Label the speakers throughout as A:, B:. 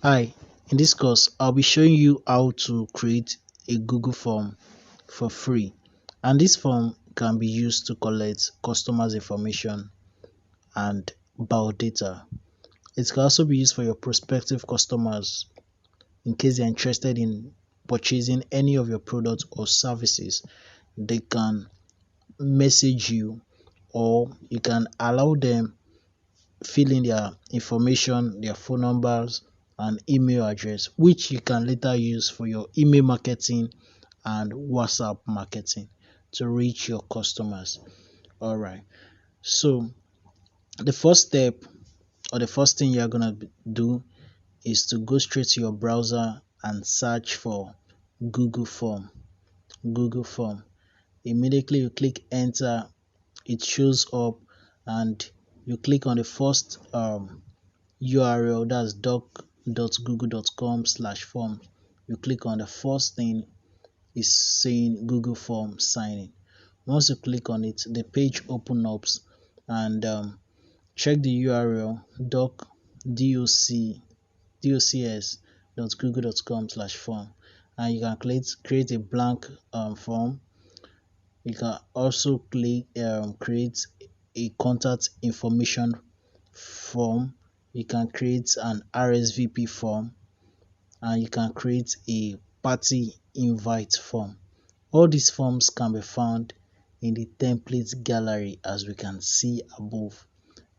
A: Hi, in this course, I'll be showing you how to create a Google form for free. And this form can be used to collect customers' information and biodata. It can also be used for your prospective customers in case they're interested in purchasing any of your products or services. They can message you, or you can allow them fill in their information, their phone numbers and email address, which you can later use for your email marketing and WhatsApp marketing to reach your customers. All right. So the first step, or the first thing you're gonna do, is to go straight to your browser and search for Google Form. Google Form. Immediately you click enter, it shows up, and you click on the first URL, that's doc.google.com/form. You click on the first thing is saying Google Form sign in. Once you click on it, the page opens up, and check the URL docs.google.com/form, and you can create a blank form. You can also create a contact information form. You can create an RSVP form, and you can create a party invite form. All these forms can be found in the templates gallery, as we can see above.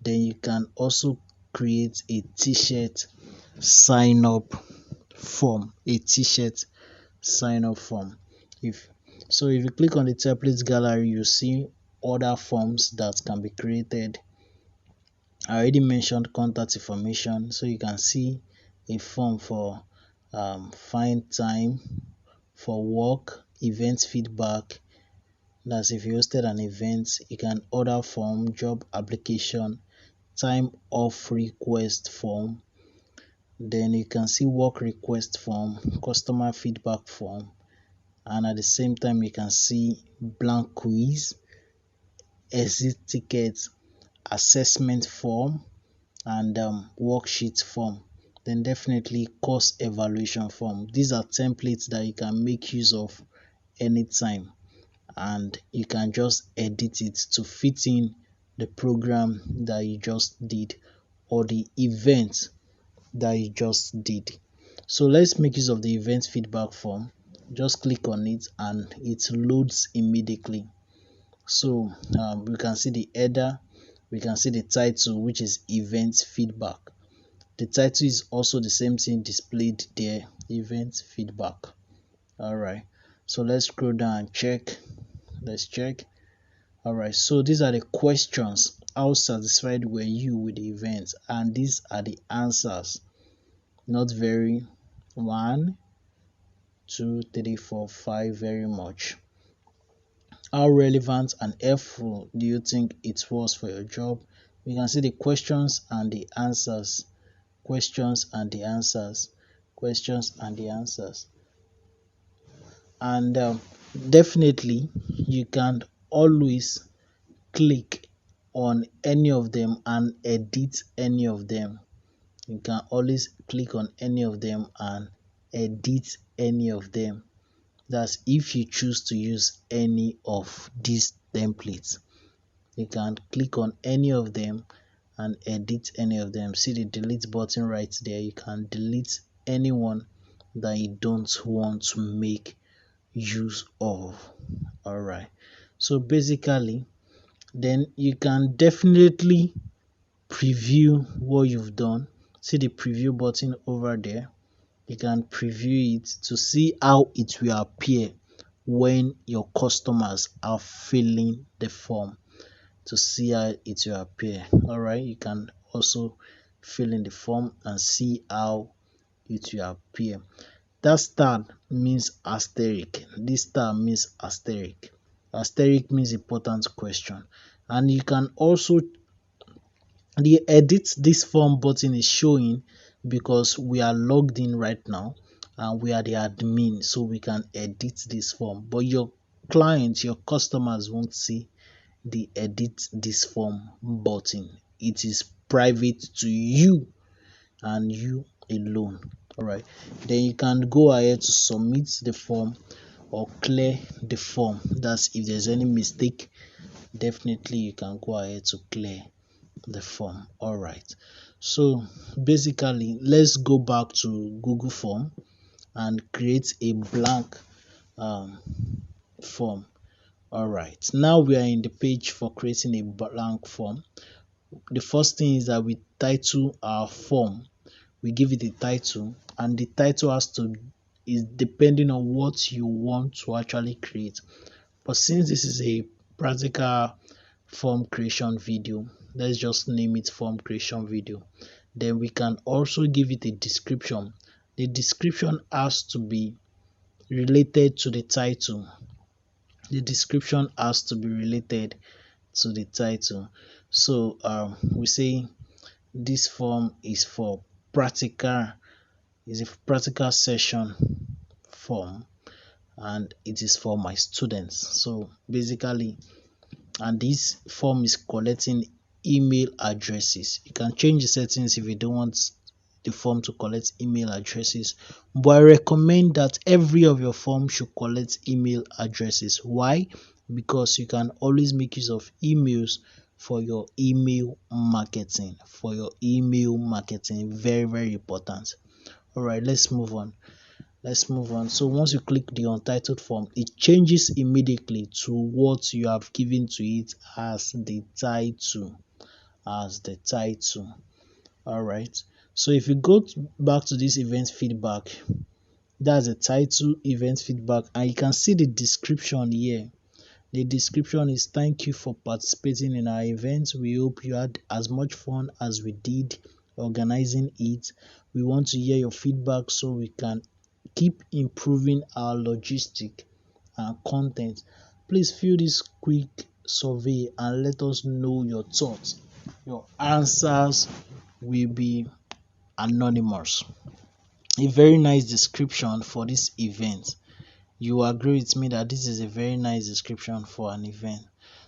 A: Then you can also create a t-shirt sign up form. If you click on the templates gallery, you see other forms that can be created. I already mentioned contact information, so you can see a form for find time for work, event feedback. That's if you hosted an event. You can order form, job application, time off request form. Then you can see work request form, customer feedback form, and at the same time you can see blank quiz, exit ticket, assessment form, and worksheet form. Then definitely course evaluation form. These are templates that you can make use of anytime, and you can just edit it to fit in the program that you just did, or the event that you just did. So let's make use of the event feedback form. Just click on it and it loads immediately. So we can see the header, we can see the title, which is event feedback. The title is also the same thing displayed there, event feedback. All right, so let's scroll down and check. Let's check. All right, so these are the questions. How satisfied were you with the event? And these are the answers. Not very. 1, 2, 3, 4, 5. Very much. How relevant and helpful do you think it was for your job? We can see the questions and the answers. Questions and the answers. Questions and the answers. And definitely you can always click on any of them and edit any of them. You can always click on any of them and edit any of them. That's if you choose to use any of these templates. You can click on any of them and edit any of them. See the delete button right there. You can delete anyone that you don't want to make use of. All right, so basically, then you can definitely preview what you've done. See the preview button over there. You can preview it to see how it will appear when your customers are filling the form, to see how it will appear. All right, you can also fill in the form and see how it will appear. That star means asterisk. This star means asterisk. Asterisk means important question. And you can also, the edit this form button is showing because we are logged in right now and we are the admin, so we can edit this form. But your clients, your customers won't see the edit this form button. It is private to you, and you alone. All right, then you can go ahead to submit the form or clear the form. That's if there's any mistake, definitely you can go ahead to clear the form. All right, so basically let's go back to Google Form and create a blank um, form. All right, now we are in the page for creating a blank form. The first thing is that we title our form. We give it a title, and the title has to is depending on what you want to actually create. But since this is a practical form creation video, let's just name it form creation video. Then we can also give it a description. The description has to be related to the title. The description has to be related to the title. So we say this form is for practical, is a practical session form, and it is for my students. So basically, and this form is collecting email addresses. You can change the settings if you don't want the form to collect email addresses, but I recommend that every of your form should collect email addresses. Why? Because you can always make use of emails for your email marketing. Very, very important. All right, let's move on. So once you click the untitled form, it changes immediately to what you have given to it as the title. All right, so if you go back to this event feedback, that's the title, event feedback, and you can see the description here. The description is: thank you for participating in our event. We hope you had as much fun as we did organizing it. We want to hear your feedback so we can keep improving our logistic and content. Please fill this quick survey and let us know your thoughts. Your answers will be anonymous. A very nice description for this event. You agree with me that this is a very nice description for an event.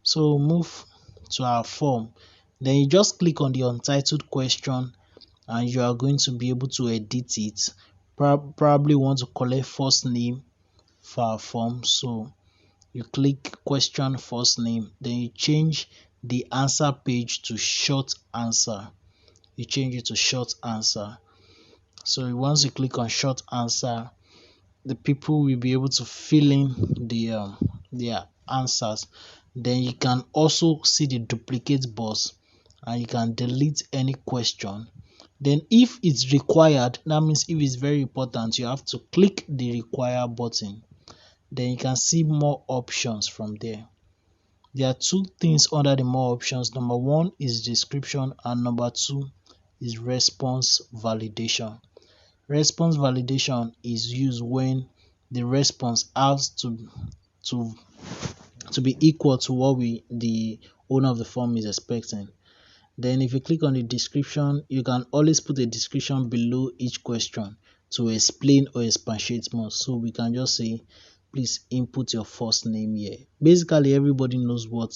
A: So move to our form. Then you just click on the untitled question and you are going to be able to edit it. Probably want to collect first name for our form. So you click question first name, then you change the answer page to short answer. You change it to short answer. So once you click on short answer, the people will be able to fill in their answers. Then you can also see the duplicate box and you can delete any question. Then if it's required, that means if it's very important, you have to click the require button. Then you can see more options from there. There are two things under the more options. Number one is description and number two is response validation. Response validation is used when the response has to be equal to what the owner of the form is expecting. Then if you click on the description, you can always put a description below each question to explain or expatiate more. So we can just say, please input your first name here. Basically, everybody knows what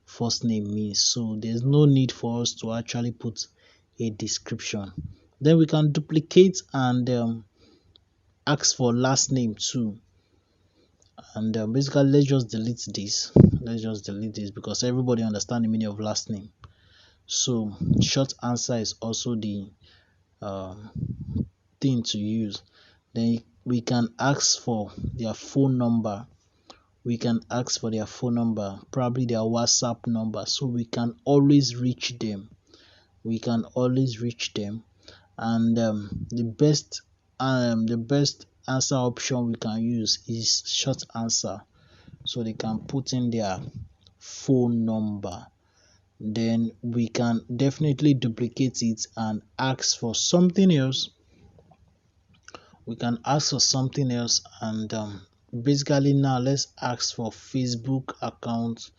A: first name means, so there's no need for us to actually put a description. Then we can duplicate and ask for last name too. And basically, let's just delete this because everybody understands the meaning of last name. So short answer is also the um, thing to use. Then we can ask for their phone number. Probably their WhatsApp number, so we can always reach them. And the best answer option we can use is short answer, so they can put in their phone number. Then we can definitely duplicate it and ask for something else. And basically now let's ask for Facebook account.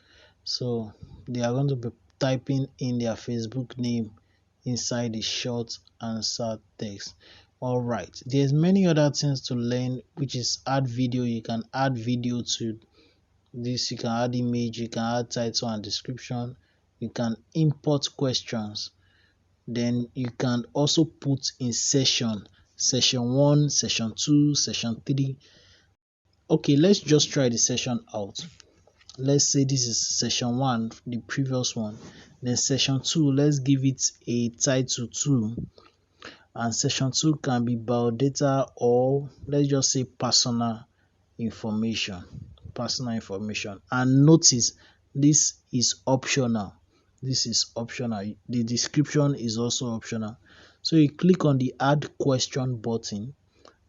A: So they are going to be typing in their Facebook name inside the short answer text. All right, there's many other things to learn, which is add video. You can add video to this, you can add image, you can add title and description, you can import questions, Then you can also put in session 1, session 2, session 3. Okay, let's just try the session out. Let's say this is session 1, the previous one. Then session 2, let's give it a title 2, and session 2 can be biodata, or let's just say information personal information. And notice, this is optional. The description is also optional. So you click on the add question button,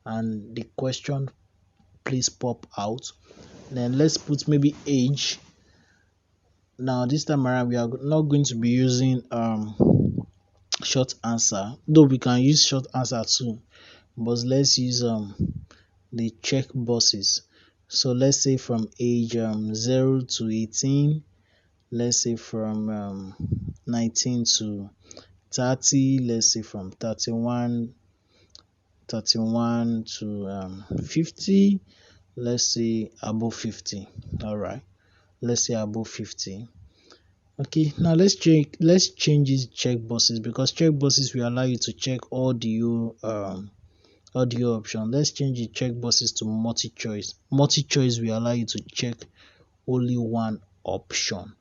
A: and the question please pop out. Then let's put maybe age. Now this time around we are not going to be using short answer, though we can use short answer too, but let's use the check boxes. So let's say from age 0 to 18, let's say from 19 to 30, let's say from 31 to 50, let's say above 50. All right, let's say above 50. Okay, now let's change these check boxes, because check boxes will allow you to check audio option. Let's change the check boxes to multi-choice. Multi-choice will allow you to check only one option.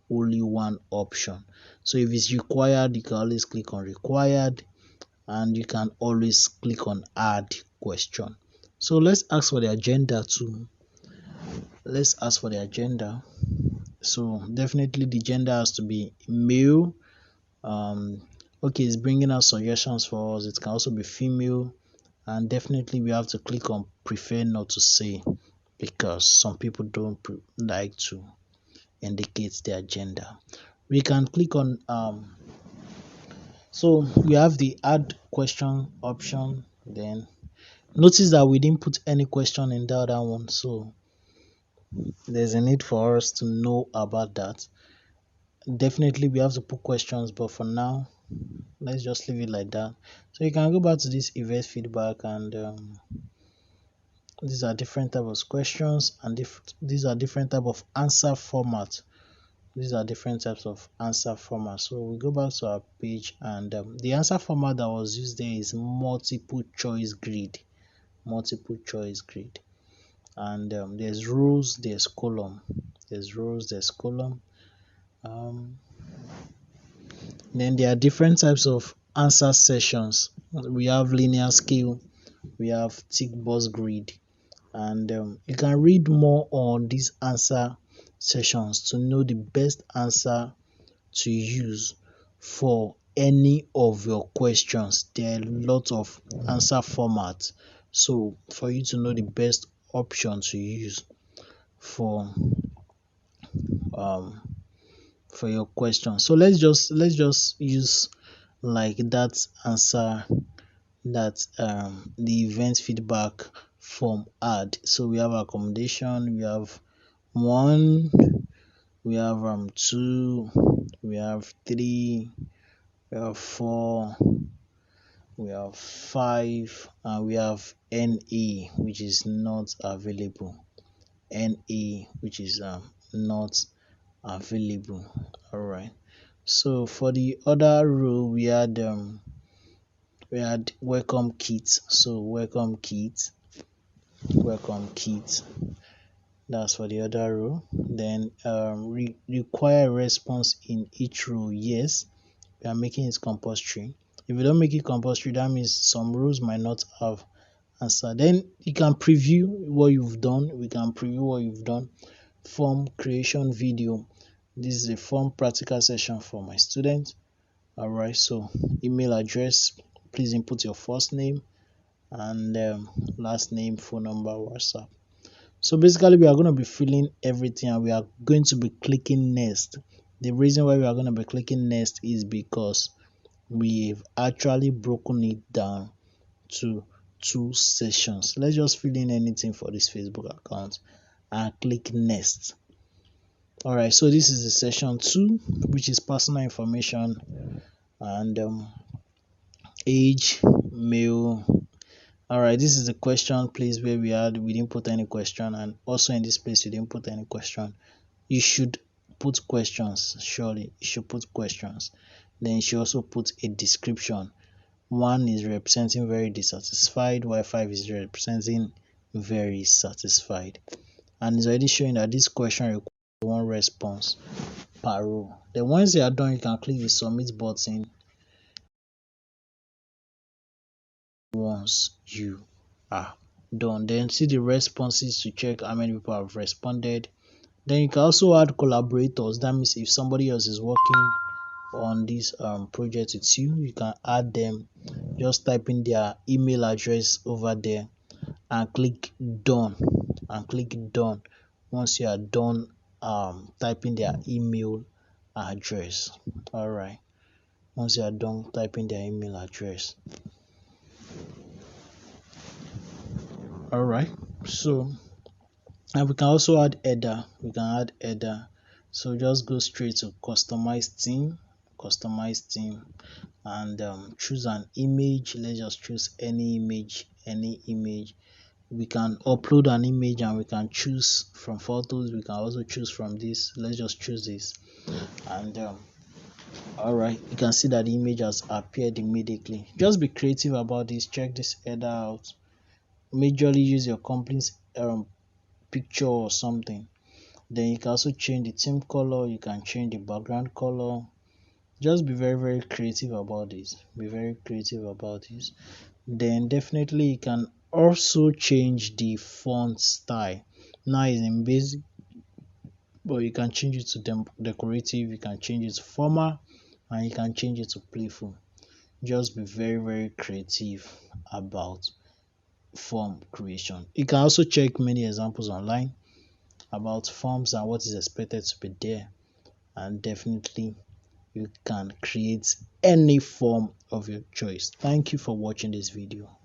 A: So if it's required, you can always click on required, and you can always click on add question. So let's ask for the agenda too. So definitely the gender has to be male. Okay, it's bringing out suggestions for us. It can also be female, and definitely we have to click on prefer not to say, because some people don't like to indicate their gender. We can click on so we have the add question option. Then notice that we didn't put any question in the other one, so there's a need for us to know about that. Definitely we have to put questions, but for now let's just leave it like that. So you can go back to this event feedback, and these are different types of questions, and these are different type of answer format. So we go back to our page, and the answer format that was used there is multiple choice grid. And there's rows, there's column. Then there are different types of answer sessions. We have linear scale, we have tick box grid, and you can read more on these answer sessions to know the best answer to use for any of your questions. There are a lot of answer formats, so for you to know the best option to use for your question. So let's just use like that answer that the event feedback form add. So we have accommodation, we have 1, we have 2, we have 3, we have 4, we have 5, and we have NA, which is not available. Not available. All right. So for the other row, we had welcome kit. So welcome kit. That's for the other row. Then require response in each row. Yes, we are making it compulsory. If you don't make it compulsory, that means some rows might not have answer. Then you can preview what you've done. We can preview what you've done. Form creation video. This is a form practical session for my students. All right, so email address, please input your first name and last name, phone number, WhatsApp. So basically we are going to be filling everything, and we are going to be clicking next. The reason why we are going to be clicking next is because we've actually broken it down to 2 sessions. Let's just fill in anything for this Facebook account and click next. All right, so this is the session 2, which is personal information and age, male. All right, this is the question place where we didn't put any question, and also in this place we didn't put any question. You should put questions. Surely you should put questions. Then she also put a description. 1 is representing very dissatisfied, while 5 is representing very satisfied. And it's already showing that this question requires 1 response per row. Then once you are done, you can click the submit button once you are done. Then see the responses to check how many people have responded. Then you can also add collaborators. That means if somebody else is working on this project with you, you can add them. Just type in their email address over there and click done, once you are done typing their email address. All right, once you are done typing their email address. All right, so and we can also add header. So just go straight to customize theme, and choose an image. Let's just choose any image. We can upload an image and we can choose from photos. We can also choose from this. Let's just choose this, and all right, you can see that the image has appeared immediately. Just be creative about this. Check this header out. Majorly use your company's picture or something. Then you can also change the theme color. You can change the background color. Just be very creative about this. Then definitely you can also change the font style. Now it's in basic, but you can change it to decorative, you can change it to formal, and you can change it to playful. Just be very creative about form creation. You can also check many examples online about forms and what is expected to be there, and definitely you can create any form of your choice. Thank you for watching this video.